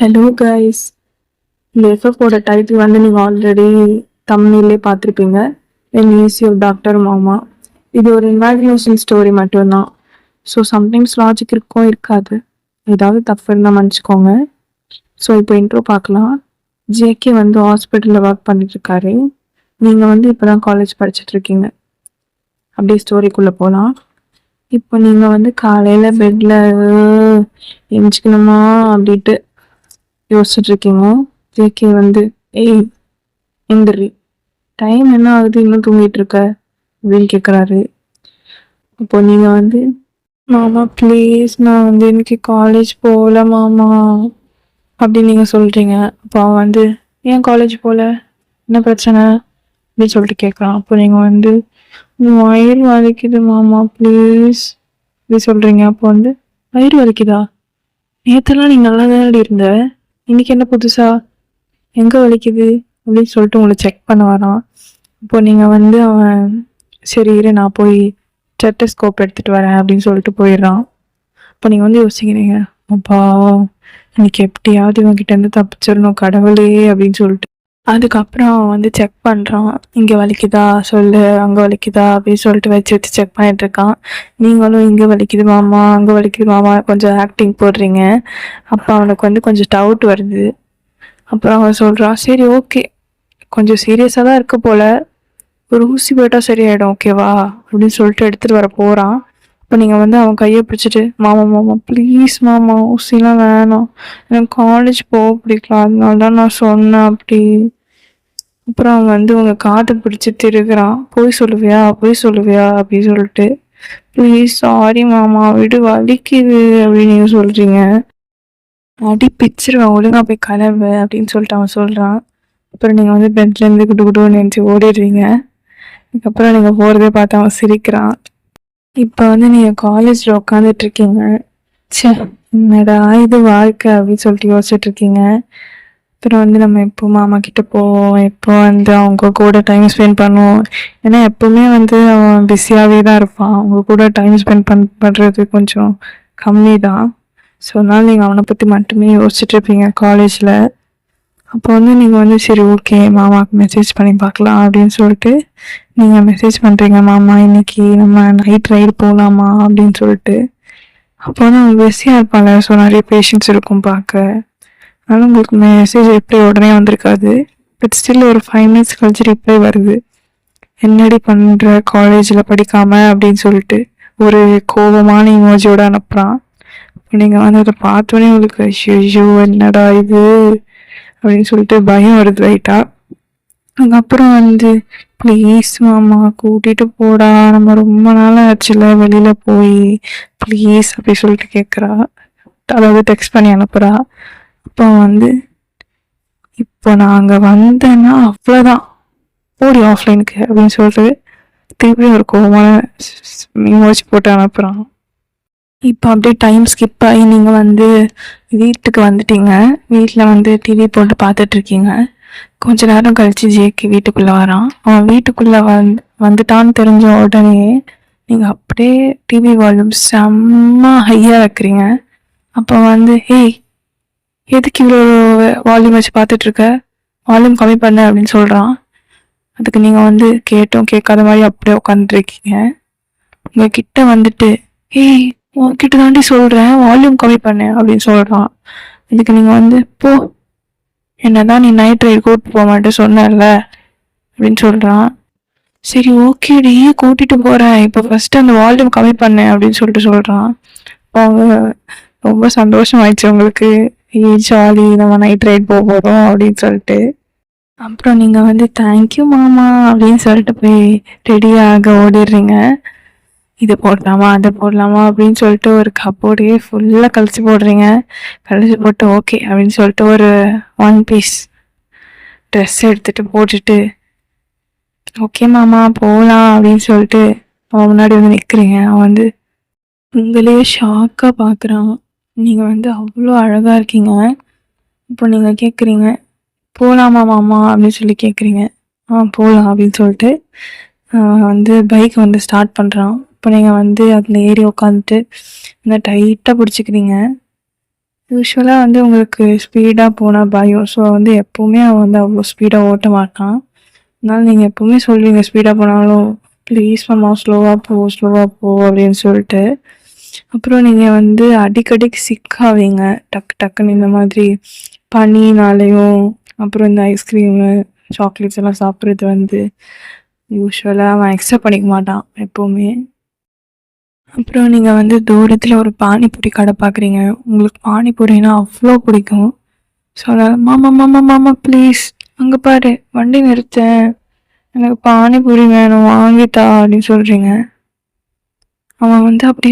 Hello guys. இந்த எஃப்எஃபோட title வந்து நீங்கள் ஆல்ரெடி தமிழ்லே பார்த்துருப்பீங்க. என் ஈஸி ஆஃப் டாக்டர் மாமா. இது ஒரு இமேஜினேஷன் ஸ்டோரி மட்டும்தான். ஸோ சம்டைம்ஸ் லாஜிக் இருக்கும், இருக்காது. ஏதாவது தப்பு இருந்தால் மன்னிச்சுக்கோங்க. ஸோ இப்போ இன்ட்ரோ பார்க்கலாம். ஜேகே வந்து ஹாஸ்பிட்டலில் ஒர்க் பண்ணிட்டுருக்காரு. நீங்கள் வந்து இப்போ தான் காலேஜ் படிச்சுட்ருக்கீங்க. அப்படியே ஸ்டோரிக்குள்ளே போகலாம். இப்போ நீங்கள் வந்து காலையில் பெட்டில் எஞ்சிக்கணுமா அப்படின்ட்டு யோசிச்சுட்டு இருக்கீங்க. ஜேகே வந்து ஏய் எந்திரி, டைம் என்ன ஆகுது, இன்னும் தூங்கிட்டு இருக்க அப்படின்னு கேட்குறாரு. அப்போ நீங்கள் வந்து மாமா ப்ளீஸ் நான் வந்து இன்னைக்கு காலேஜ் போகல மாமா அப்படின்னு நீங்கள் சொல்கிறீங்க. அப்போ அவன் வந்து ஏன் காலேஜ் போகல, என்ன பிரச்சனை அப்படின்னு சொல்லிட்டு கேட்குறான். அப்போ நீங்கள் வந்து வயிறு வலிக்குது மாமா ப்ளீஸ் இப்படி சொல்கிறீங்க. அப்போ வந்து வயிறு வலிக்குதா, நேற்றுலாம் நீ நல்லா தானடி இருந்த, இன்னைக்கு என்ன புதுசா, எங்கே வலிக்குது அப்படின்னு சொல்லிட்டு உங்களை செக் பண்ண வரான். இப்போ நீங்கள் வந்து அவன் சரி இரு நான் போய் ஸ்டெத்தஸ்கோப் எடுத்துகிட்டு வரேன் அப்படின்னு சொல்லிட்டு போயிடுறான். இப்போ நீங்கள் வந்து யோசிக்கிறீங்க, அப்பா இன்னைக்கு எப்படியாவது இவன்கிட்டேருந்து தப்பிச்சிடணும் கடவுளே அப்படின்னு சொல்லிட்டு. அதுக்கப்புறம் அவன் வந்து செக் பண்ணுறான். இங்கே வலிக்குதா சொல்லு, அங்கே வலிக்குதா அப்படின்னு சொல்லிட்டு வச்சு வச்சு செக் பண்ணிட்டு இருக்கான். நீங்களும் இங்கே வலிக்குது மாமா, அங்கே வலிக்குது மாமா கொஞ்சம் ஆக்டிங் போடுறீங்க. அப்போ அவனுக்கு வந்து கொஞ்சம் டவுட் வருது. அப்புறம் அவன் சொல்கிறான், சரி ஓகே கொஞ்சம் சீரியஸாக தான் இருக்க போல், ஒரு ஊசி போட்டால் சரியாயிடும் ஓகேவா அப்படின்னு சொல்லிட்டு எடுத்துகிட்டு வர போகிறான். இப்போ நீங்கள் வந்து அவன் கையை பிடிச்சிட்டு மாமா மாமா ப்ளீஸ் மாமா ஊசிலாம் வேணாம், எனக்கு காலேஜ் போக பிடிக்கல அதனால தான் நான் சொன்னேன் அப்படி. அப்புறம் அவன் வந்து உங்கள் காதை பிடிச்சி திருகிறான். போய் சொல்லுவியா அப்படின்னு சொல்லிட்டு. ப்ளீஸ் சாரி மாமா விடு வலிக்குது அப்படின்னு நீங்கள் சொல்கிறீங்க. அடி பிச்சிருவேன் ஒழுங்கா போய் கிளம்பு அப்படின்னு சொல்லிட்டு அவன் சொல்கிறான். அப்புறம் நீங்கள் வந்து பெட்லேருந்து குடு குடுன்னு நினச்சி ஓடிடுறீங்க. அதுக்கப்புறம் நீங்கள் போகிறதே பார்த்து அவன் சிரிக்கிறான். இப்போ வந்து நீங்கள் காலேஜில் உட்காந்துட்ருக்கீங்க. சே என்னடா இது வாழ்க்கை அப்படின்னு சொல்லிட்டு யோசிச்சுட்ருக்கீங்க. அப்புறம் வந்து நம்ம எப்போ மாமா கிட்ட போவோம், எப்போ வந்து அவங்க கூட டைம் ஸ்பெண்ட் பண்ணுவோம். ஏன்னா எப்போவுமே வந்து அவன் பிஸியாகவே தான் இருப்பான். அவங்க கூட டைம் ஸ்பெண்ட் பண்ணுறது கொஞ்சம் கம்மி தான். ஸோ அதனால் நீங்கள் அவனை பற்றி மட்டுமே யோசிச்சுட்ருப்பீங்க காலேஜில். அப்போ வந்து நீங்கள் வந்து சரி ஓகே மாமாவுக்கு மெசேஜ் பண்ணி பார்க்கலாம் அப்படின்னு சொல்லிட்டு நீங்கள் மெசேஜ் பண்ணுறீங்க, மாமா இன்னைக்கு நம்ம நைட் ரைடு போகலாமா அப்படின்னு சொல்லிட்டு. அப்போ வந்து அவங்க பிஸியாக இருப்பாங்க. ஸோ நிறைய பேஷன்ஸ் இருக்கும் பார்க்க. அதனால் உங்களுக்கு மெசேஜ் ரிப்ளை உடனே வந்திருக்காது. பட் ஸ்டில் ஒரு 5 minutes கழிச்சு ரிப்ளை வருது. என்னடி பண்ணுற காலேஜில் படிக்காமல் அப்படின்னு சொல்லிட்டு ஒரு கோபமான இமோஜியோடு அனுப்புகிறான். இப்போ நீங்கள் வந்து அதை பார்த்தோன்னே உங்களுக்கு ஐயோ என்னடா இது அப்படின்னு சொல்லிட்டு பயம் வருது ரைட்டா. அதுக்கப்புறம் வந்து ப்ளீஸ் மாமா கூட்டிகிட்டு போடா, நம்ம ரொம்ப நாள் ஆச்சுல வெளியில் போய் ப்ளீஸ் அப்படி சொல்லிட்டு கேட்குறா. அதாவது டெக்ஸ்ட் பண்ணி அனுப்புகிறா. அப்போ வந்து இப்போ நான் அங்கே வந்தேன்னா அவ்வளோதான் ஓடி ஆஃப்லைனுக்கு அப்படின்னு சொல்லிட்டு திருப்பி ஒரு கோவமான இமோஜி போட்டு அனுப்புகிறான். இப்போ அப்படியே டைம் ஸ்கிப் ஆகி நீங்கள் வந்து வீட்டுக்கு வந்துட்டீங்க. வீட்டில் வந்து டிவி போட்டு பார்த்துட்ருக்கீங்க. கொஞ்ச நேரம் கழித்து ஜேகே வீட்டுக்குள்ளே வரான். அவன் வீட்டுக்குள்ளே வந்துட்டான்னு தெரிஞ்ச உடனே நீங்கள் அப்படியே டிவி வால்யூம் செம்ம ஹையாக வைக்கிறீங்க. அப்போ வந்து ஏய் எதுக்கு இவ்வளோ வால்யூம் வச்சு பார்த்துட்ருக்க, வால்யூம் கம்மி பண்ண அப்படின்னு சொல்கிறான். அதுக்கு நீங்கள் வந்து கேட்டும் கேட்காத மாதிரி அப்படியே உட்காந்துட்ருக்கீங்க. உங்கள் கிட்ட வந்துட்டு ஏய் உன்கிட்ட தாண்டி சொல்கிறேன் வால்யூம் கம்மி பண்ணு அப்படின்னு சொல்கிறான். இதுக்கு நீங்கள் வந்து போ, என்னதான் நீ நைட் ரைடு கூப்பிட்டு போக மாட்டேன் சொன்னல அப்படின்னு சொல்கிறான். சரி ஓகேடி கூட்டிகிட்டு போகிறேன், இப்போ ஃபஸ்ட்டு அந்த வால்யூம் கம்மி பண்ணு அப்படின்னு சொல்லிட்டு சொல்கிறான். அவங்க ரொம்ப சந்தோஷமாயிடுச்சு உங்களுக்கு. ஜாலி நம்ம நைட் ரைட் போக போகிறோம் அப்படின்னு சொல்லிட்டு. அப்புறம் நீங்கள் வந்து தேங்க்யூ மாமா அப்படின்னு சொல்லிட்டு போய் ரெடியாக ஓடிடுறீங்க. இதை போடலாமா அதை போடலாமா அப்படின்னு சொல்லிட்டு ஒரு கப்போர்டையே ஃபுல்லாக கழிச்சு போடுறீங்க. கழிச்சு போட்டு ஓகே அப்படின்னு சொல்லிட்டு ஒரு 1 piece ட்ரெஸ் எடுத்துகிட்டு போட்டுட்டு ஓகே மாமா போகலாம் அப்படின்னு சொல்லிட்டு அவன் முன்னாடி வந்து நிற்கிறீங்க. அவன் வந்து உங்களையே ஷாக்காக பார்க்குறான். நீங்கள் வந்து அவ்வளோ அழகாக இருக்கீங்க. இப்போ நீங்கள் கேட்குறீங்க போகலாமா மாமா அப்படின்னு சொல்லி கேட்குறீங்க. போகலாம் அப்படின்னு சொல்லிட்டு வந்து பைக்கை வந்து ஸ்டார்ட் பண்ணுறான். இப்போ நீங்கள் வந்து அதில் ஏறி உட்காந்துட்டு இந்த டைட்டாக பிடிச்சிக்கிறீங்க. யூசுவலாக வந்து உங்களுக்கு ஸ்பீடாக போனால் பயம். ஸோ வந்து எப்போவுமே அவன் வந்து அவ்வளோ ஸ்பீடாக ஓட்ட மாட்டான். அதனால நீங்கள் எப்போவுமே சொல்லுவீங்க ஸ்பீடாக போனாலும், ப்ளீஸ் மாமா ஸ்லோவாக போ அப்படின்னு சொல்லிட்டு. அப்புறம் நீங்கள் வந்து அடிக்கடிக்கு சிக்காவீங்க. டக்கு டக்குன்னு இந்த மாதிரி பனினாலேயும், அப்புறம் இந்த ஐஸ்கிரீமு, சாக்லேட்ஸ் எல்லாம் சாப்பிட்றது வந்து யூசுவலாக அவன் அக்செப்ட் பண்ணிக்க மாட்டான் எப்போவுமே. அப்புறம் நீங்கள் வந்து தூரத்தில் ஒரு பானிபூரி கடை பார்க்குறீங்க. உங்களுக்கு பானிபூரினா அவ்வளோ பிடிக்கும். ஸோ அதனால் மாமா மாமா மாமா ப்ளீஸ் அங்கே பாரு வண்டி நிறுத்தேன், எனக்கு பானிபூரி வேணும் வாங்கித்தா அப்படின்னு சொல்கிறீங்க. அவன் வந்து அப்படி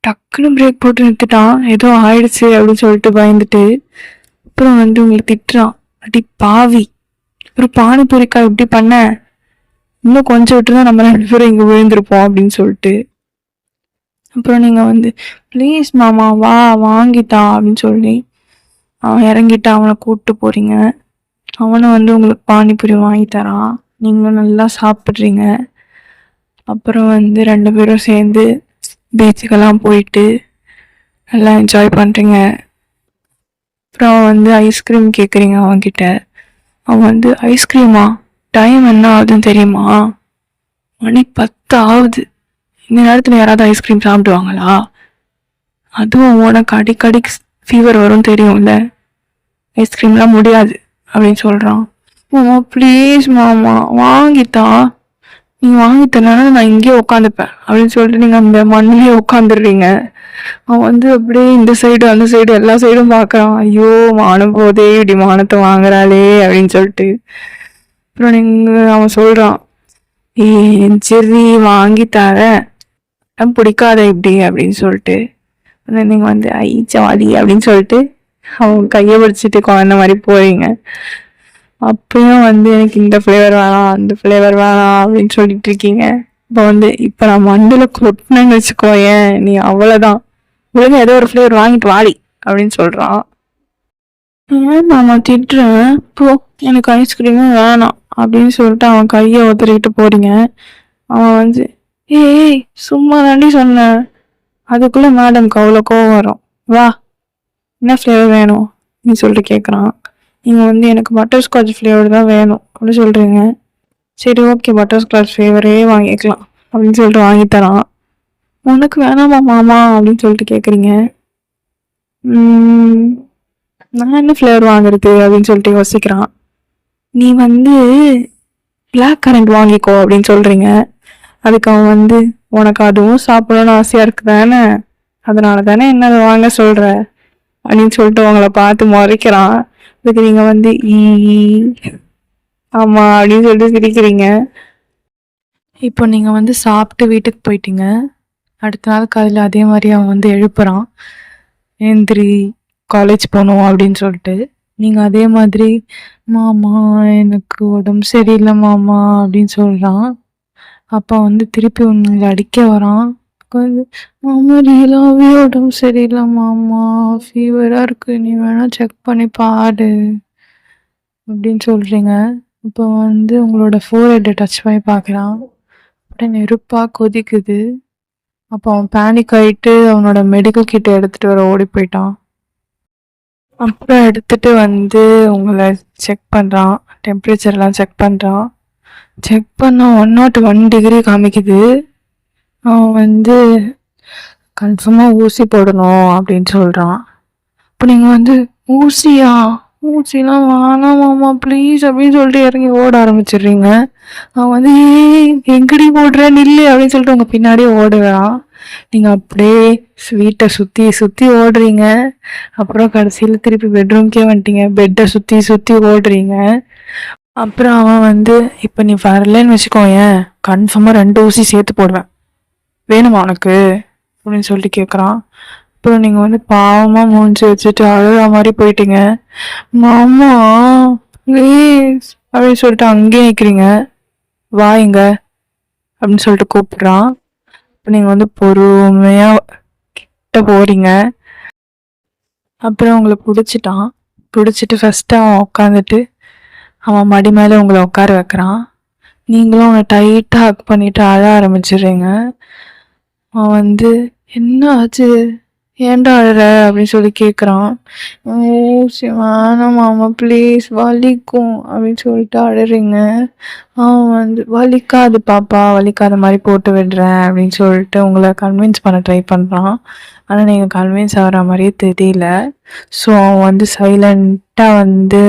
டக்குன்னு பிரேக் போட்டு நிறுத்திட்டான், ஏதோ ஆயிடுச்சு அப்படின்னு சொல்லிட்டு பயந்துட்டு. அப்புறம் வந்து உங்களுக்கு திட்டுறான், அடி பாவி, ஒரு பானிபூரிக்கா இப்படி பண்ண, இன்னும் கொஞ்சம் விட்டுருந்தா நம்ம 2 பேரும் இங்கே விழுந்திருப்போம் அப்படின்னு சொல்லிட்டு. அப்புறம் நீங்கள் வந்து ப்ளீஸ் மாமா வா வாங்கித்தா அப்படின்னு சொல்லி அவன் இறங்கிட்டு அவனை கூப்பிட்டு போகிறீங்க. அவனை வந்து உங்களுக்கு பானிபூரி வாங்கி தரான், நீங்களும் நல்லா சாப்பிட்றீங்க. அப்புறம் வந்து 2 பேரும் சேர்ந்து பீச்சுக்கெல்லாம் போயிட்டு நல்லா என்ஜாய் பண்ணுறீங்க. அப்புறம் வந்து ஐஸ்கிரீம் கேட்குறீங்க அவன்கிட்ட. அவன் வந்து ஐஸ்கிரீமா, டைம் என்ன ஆகுதுன்னு தெரியுமா, மணி 10 ஆகுது, இந்த நேரத்தில் யாராவது ஐஸ்கிரீம் சாப்பிடுவாங்களா, அதுவும் உனக்கு அடிக்கடி ஃபீவர் வரும் தெரியும்ல, ஐஸ்கிரீம்லாம் முடியாது அப்படின்னு சொல்கிறான். மாமா ப்ளீஸ் மாமா வாங்கித்தா, நீ வாங்கித்தனா நான் இங்கேயே உட்காந்துப்பேன் அப்படின்னு சொல்லிட்டு நீங்கள் அந்த மண்ணிலே உட்காந்துடுறீங்க. அவன் வந்து அப்படியே இந்த சைடு அந்த சைடு எல்லா சைடும் பார்க்குறான், ஐயோ மானம் போதே இப்படி மானத்தை வாங்குறாளே அப்படின்னு சொல்லிட்டு. அப்புறம் அவன் சொல்கிறான், சரி வாங்கி தரேன், பிடிக்காத இப்படி அப்படின்னு சொல்லிட்டு. நீங்கள் வந்து ஐ ஜாலி அப்படின்னு சொல்லிட்டு அவன் கையை பிடிச்சிட்டு குழந்த மாதிரி போறீங்க. அப்பயும் வந்து எனக்கு இந்த ஃப்ளேவர் வேணாம் அந்த ஃப்ளேவர் வேணாம் அப்படின்னு சொல்லிட்டு இருக்கீங்க. இப்போ நான் மண்டில் கொட்டினேன்னு வச்சுக்கோ, ஏன் நீ அவ்வளோதான், ஒழுங்கா ஏதோ ஒரு ஃப்ளேவர் வாங்கிட்டு வாடி அப்படின்னு சொல்கிறான். ஏன் நான் திட்டுறேன், போ எனக்கு ஐஸ்கிரீமும் வேணாம் அப்படின்னு சொல்லிட்டு அவன் கையை ஒத்துக்கிட்டு போறீங்க. அவன் வந்து ஏய் சும்மா தாண்டி சொன்னேன், அதுக்குள்ளே மேடம்க்கு அவ்வளோ கோவம் வரும், வா என்ன ஃப்ளேவர் வேணும் நீ சொல்லிட்டு கேட்குறான். நீங்கள் வந்து எனக்கு பட்டர்ஸ்காட்ச் ஃப்ளேவர் தான் வேணும் அப்படின்னு சொல்கிறீங்க. சரி ஓகே பட்டர்ஸ்காட்ச் ஃப்ளேவரே வாங்கிக்கலாம் அப்படின்னு சொல்லிட்டு வாங்கி தரான். உனக்கு வேணாமா மாமா அப்படின்னு சொல்லிட்டு கேட்குறீங்க. நான் என்ன ஃப்ளேவர் வாங்குறது அப்படின்னு சொல்லிட்டு யோசிக்கிறான். நீ வந்து பிளாக் கரண்ட் வாங்கிக்கோ அப்படின்னு சொல்கிறீங்க. அதுக்கு அவன் வந்து உனக்கு அதுவும் சாப்பிடணும்னு ஆசையாக இருக்கு தானே, அதனால தானே என்ன அதை வாங்க சொல்கிற அப்படின்னு சொல்லிட்டு உங்களை பார்த்து முறைக்கிறான். அதுக்கு நீங்கள் வந்து ஆமாம் அப்படின்னு சொல்லிட்டு சிரிக்கிறீங்க. இப்போ நீங்கள் வந்து சாப்பிட்டு வீட்டுக்கு போயிட்டீங்க. அடுத்த நாள் காலையில் அதே மாதிரி அவன் வந்து எழுப்புறான், ஏந்திரி காலேஜ் போகணும் அப்படின்னு சொல்லிட்டு. நீங்கள் அதே மாதிரி மாமா எனக்கு உடம்பு சரியில்லை மாமா அப்படின்னு சொல்கிறான். அப்போ வந்து திருப்பி உங்களை அடிக்க வரான். மாமா ரியலாகவே உடம்பு சரியில்லை மாமா, ஃபீவராக இருக்குது, நீ வேணால் செக் பண்ணி பாரு அப்படின்னு சொல்கிறீங்க. இப்போ வந்து உங்களோட ஃபோர்ஹெட்டை டச் பண்ணி பார்க்குறான், அப்படியே நெருப்பாக கொதிக்குது. அப்போ அவன் பேனிக் ஆகிட்டு அவனோட மெடிக்கல் கிட்ட எடுத்துகிட்டு வர ஓடி போயிட்டான். அப்புறம் எடுத்துகிட்டு வந்து உங்களை செக் பண்ணுறான், டெம்பரேச்சர்லாம் செக் பண்ணுறான். செக் பண்ணால் 101 டிகிரி காமிக்குது. அவன் வந்து கன்ஃபார்மாக ஊசி போடணும் அப்படின்னு சொல்கிறான். இப்போ நீங்கள் வந்து ஊசிலாம் வேணாமாம்மா ப்ளீஸ் அப்படின்னு சொல்லிட்டு இறங்கி ஓட ஆரம்பிச்சிடுறீங்க. அவன் வந்து எங்கடி ஓடுற நில்லு அப்படின்னு சொல்லிட்டு உங்கள் பின்னாடியே ஓடுறான். நீங்கள் அப்படியே வீட்டை சுற்றி ஓடுறீங்க. அப்புறம் கடைசியில் திருப்பி பெட்ரூம்க்கே வந்துட்டீங்க, பெட்டை சுற்றி ஓடுறீங்க. அப்புறம் அவன் வந்து இப்போ நீ வரலன்னு வச்சுக்கோயேன், கன்ஃபார்மாக 2 ஊசி சேர்த்து போடுவேன், வேணுமா உனக்கு அப்படின்னு சொல்லிட்டு கேட்குறான். அப்புறம் நீங்கள் வந்து பாவமாக மூஞ்சி வச்சுட்டு அழுகிற மாதிரி போயிட்டீங்க. மாமா ப்ளீஸ் அப்படின்னு சொல்லிட்டு அங்கேயே நிற்கிறீங்க. வாங்க அப்படின்னு சொல்லிட்டு கூப்பிட்றான். இப்போ நீங்கள் வந்து பொறுமையாக கிட்ட போகிறீங்க. அப்புறம் உங்களை பிடிச்சிட்டு ஃபஸ்ட்டு அவன் உட்காந்துட்டு அவன் மடி மேலே உங்களை உட்கார வைக்கிறான். நீங்களும் அவனை டைட்டாக ஹக் பண்ணிவிட்டு அழ ஆரம்பிச்சிடுறீங்க. அவன் வந்து என்ன ஆச்சு ஏன்டா அழுற அப்படின்னு சொல்லி கேட்குறான். ஊசி வேணாம் மாமா ப்ளீஸ் வலிக்கும் அப்படின்னு சொல்லிட்டு அழுறீங்க. அவன் வந்து வலிக்காது பாப்பா, வலிக்காத மாதிரி போட்டு விடுறேன் அப்படின்னு சொல்லிட்டு உங்களை கன்வின்ஸ் பண்ண ட்ரை பண்ணுறான். ஆனால் நீங்கள் கன்வின்ஸ் ஆகிற மாதிரியே தெரியல. ஸோ அவன் வந்து சைலண்ட்டாக வந்து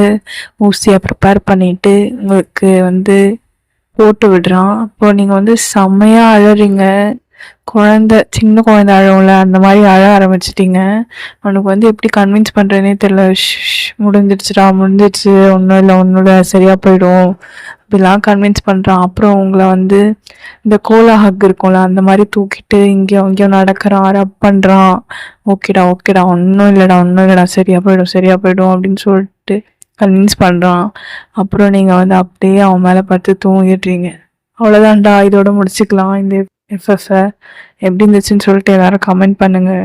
ஊசியை ப்ரிப்பேர் பண்ணிட்டு உங்களுக்கு வந்து போட்டு விடுறான். அப்போ நீங்கள் வந்து செம்மையாக அழறீங்க. சின்ன குழந்தை அழுவும்ல அந்த மாதிரி அழ ஆரம்பிச்சிட்டீங்க. அவனுக்கு வந்து எப்படி கன்வின்ஸ் பண்ணுறதுனே தெரியல. முடிஞ்சிடுச்சுடா முடிஞ்சிடுச்சு, ஒன்றும் இல்லை ஒன்றும் இல்லை சரியாக போயிடும் அப்படிலாம் கன்வின்ஸ் பண்ணுறான். அப்புறம் உங்களை வந்து இந்த கோலா ஹக் இருக்கும்ல அந்த மாதிரி தூக்கிட்டு இங்கேயோ இங்கேயோ நடக்கிறான், ரப் பண்ணுறான். ஓகேடா ஓகேடா ஒன்றும் இல்லைடா சரியாக போயிடும் அப்படின்னு சொல்லிட்டு கன்வின்ஸ் பண்ணுறான். அப்புறம் நீங்கள் வந்து அப்படியே அவன் மேலே பார்த்து தூங்கிடுறீங்க. அவ்வளோதான்டா, இதோட முடிச்சுக்கலாம் இந்த எஃப்எஃப்ஐ. எப்படி இருந்துச்சுன்னு சொல்லிட்டு எல்லாரும் கமெண்ட் பண்ணுங்கள்.